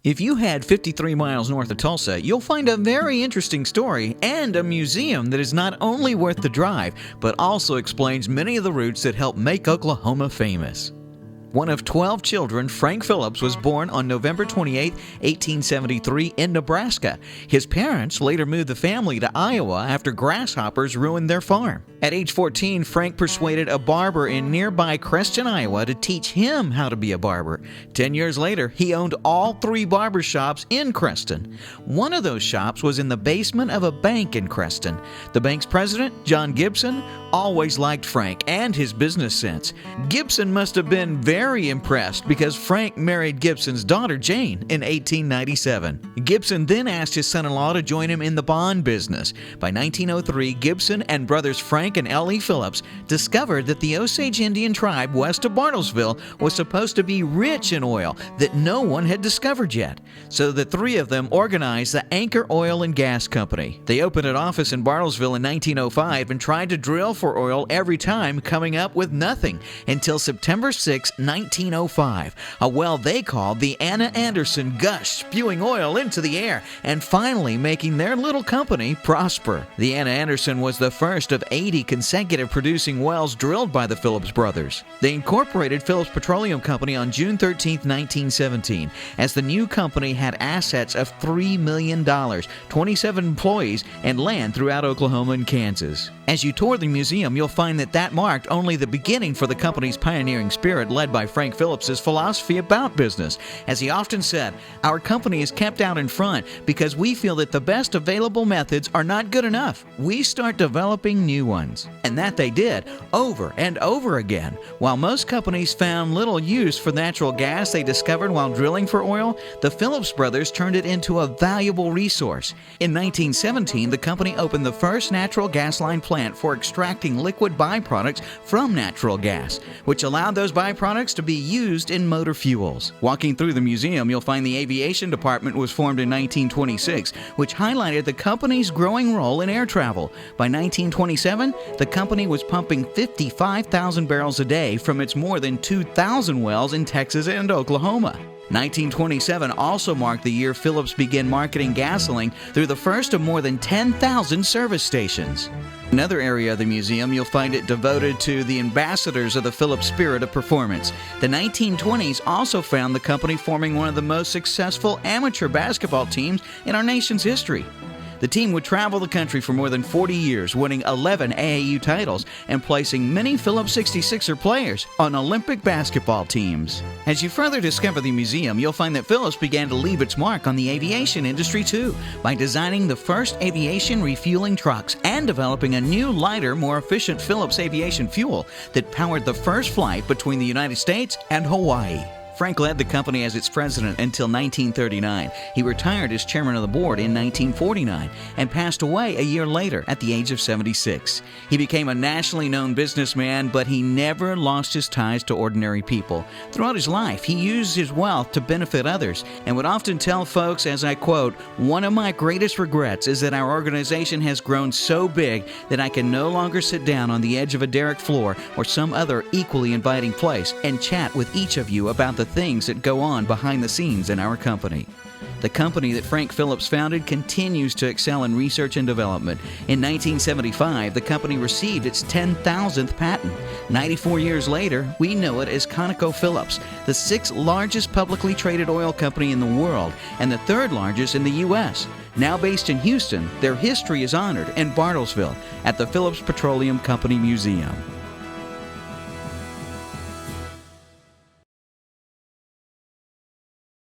If you head 53 miles north of Tulsa, you'll find a very interesting story and a museum that is not only worth the drive, but also explains many of the routes that help make Oklahoma famous. One of 12 children, Frank Phillips was born on November 28, 1873 in Nebraska. His parents later moved the family to Iowa after grasshoppers ruined their farm. At age 14, Frank persuaded a barber in nearby Creston, Iowa to teach him how to be a barber. 10 years later, he owned all 3 barber shops in Creston. One of those shops was in the basement of a bank in Creston. The bank's president, John Gibson, always liked Frank and his business sense. Gibson must have been very impressed because Frank married Gibson's daughter Jane in 1897. Gibson then asked his son-in-law to join him in the bond business. By 1903, Gibson and brothers Frank and L.E. Phillips discovered that the Osage Indian tribe west of Bartlesville was supposed to be rich in oil that no one had discovered yet. So the 3 of them organized the Anchor Oil and Gas Company. They opened an office in Bartlesville in 1905 and tried to drill for oil every time, coming up with nothing until September 6, 1905. A well they called the Anna Anderson gushed, spewing oil into the air and finally making their little company prosper. The Anna Anderson was the first of 80 consecutive producing wells drilled by the Phillips brothers. They incorporated Phillips Petroleum Company on June 13, 1917, as the new company had assets of $3 million, 27 employees, and land throughout Oklahoma and Kansas. As you tour the museum, you'll find that marked only the beginning for the company's pioneering spirit led by Frank Phillips' philosophy about business. As he often said, our company is kept out in front because we feel that the best available methods are not good enough. We start developing new ones. And that they did, over and over again. While most companies found little use for natural gas they discovered while drilling for oil, the Phillips brothers turned it into a valuable resource. In 1917, the company opened the first natural gas line plant for extracting liquid byproducts from natural gas, which allowed those byproducts to be used in motor fuels. Walking through the museum, you'll find the aviation department was formed in 1926, which highlighted the company's growing role in air travel. By 1927, the company was pumping 55,000 barrels a day from its more than 2,000 wells in Texas and Oklahoma. 1927 also marked the year Phillips began marketing gasoline through the first of more than 10,000 service stations. Another area of the museum, you'll find it devoted to the ambassadors of the Phillips spirit of performance. The 1920s also found the company forming one of the most successful amateur basketball teams in our nation's history. The team would travel the country for more than 40 years, winning 11 AAU titles and placing many Phillips 66er players on Olympic basketball teams. As you further discover the museum, you'll find that Phillips began to leave its mark on the aviation industry too, by designing the first aviation refueling trucks and developing a new, lighter, more efficient Phillips aviation fuel that powered the first flight between the United States and Hawaii. Frank led the company as its president until 1939. He retired as chairman of the board in 1949 and passed away a year later at the age of 76. He became a nationally known businessman, but he never lost his ties to ordinary people. Throughout his life, he used his wealth to benefit others and would often tell folks, as I quote, "One of my greatest regrets is that our organization has grown so big that I can no longer sit down on the edge of a derrick floor or some other equally inviting place and chat with each of you about the things that go on behind the scenes in our company." The company that Frank Phillips founded continues to excel in research and development. In 1975, the company received its 10,000th patent. 94 years later, we know it as ConocoPhillips, the 6th largest publicly traded oil company in the world and the 3rd largest in the U.S. Now based in Houston, their history is honored in Bartlesville at the Phillips Petroleum Company Museum.